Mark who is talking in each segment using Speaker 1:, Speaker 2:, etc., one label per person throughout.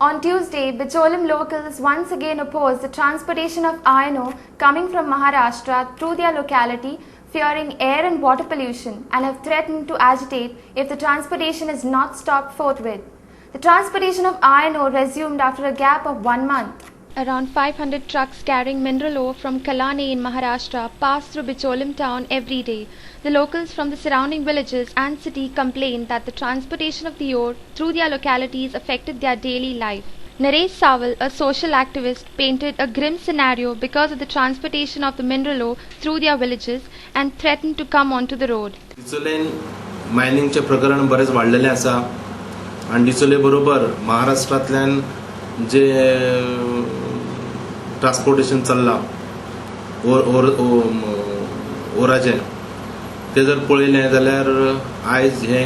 Speaker 1: On Tuesday, Bicholim locals once again opposed the transportation of iron ore coming from Maharashtra through their locality, fearing air and water pollution, and have threatened to agitate if the transportation is not stopped forthwith. The transportation of iron ore resumed after a gap of 1 month. Around 500 trucks carrying mineral ore from Kalani in Maharashtra pass through Bicholim town every day. The locals from the surrounding villages and city complained that the transportation of the ore through their localities affected their daily life. Naresh Sawal, a social activist, painted a grim scenario because of the transportation of the mineral ore through their villages and threatened to come onto the road.
Speaker 2: डिचोलेन मायनिंगचे प्रकरण बरेच वाढलेले आसा आणि डिचोले बरोबर महाराष्ट्रातल्यान जे transportation चल्ला ओराचे ते जर पळयलें जाल्यार आयज हे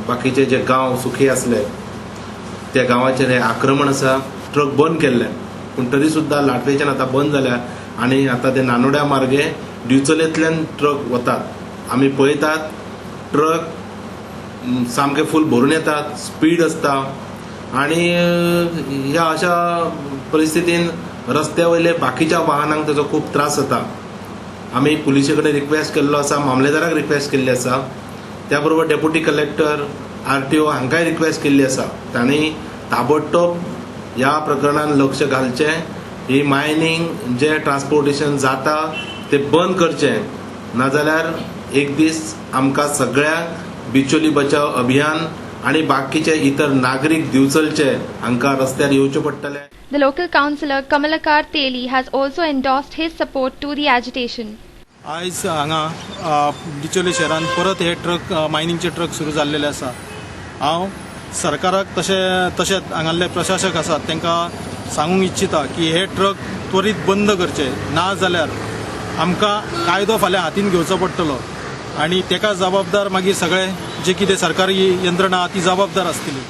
Speaker 2: बाकीचे जे गांव सुखी आसले त्या गांवाचेर हे आक्रमण आसा. ट्रक बंद केल्ले पूण तरी सुद्दां लाटवेच्यान आतां बंद जाल्या आनी आतां ते नानोड्या मार्गे डिचोलेंतल्यान ट्रक वतात. आमी पळयतात ट्रक सामके फूल भरून येतात, स्पीड आसता आणि ह्या अशा परिस्थितीन रस्त्या वयले बाकीच्या वाहनांक ताचो खूब त्रास जाता. आमी पुलिशे कडेन रिक्वेस्ट केल्लो आसा, मामलेदाराक रिक्वेस्ट केल्ली आसा, त्या बरोबर डेप्युटी कलेक्टर RTO हांकांय रिक्वेस्ट केल्ली आसा. तांणी ताबडतोब ह्या प्रकरणान लक्ष घालचें, ही मायनिंग जे ट्रान्सपोर्टेशन जाता ते बंद करचें, नाजाल्यार एक दीस आमकां सगळ्यांक बिचोली बचाव अभियान आणि बाकीचे इतर नागरिक दिवचलचे हांकां रस्त्यार येवचे पडटले.
Speaker 1: The local councillor Kamalakar Teli has also endorsed his support to the agitation.
Speaker 3: आयज हांगा डिचोले शहरान परत हे ट्रक मायनिंगचे ट्रक सुरू जाल्लेले आसा. हांव सरकाराक तशेंच हांगासले प्रशासक आसात तांकां सांगूंक इच्छिता की हे ट्रक त्वरीत बंद करचे, ना जाल्यार आमकां कायदो फाल्यां हातीन घेवचो पडटलो आणि तेका जबाबदार मागीर सगळे जे कितें सरकारी यंत्रणा ती जबाबदार आसतली.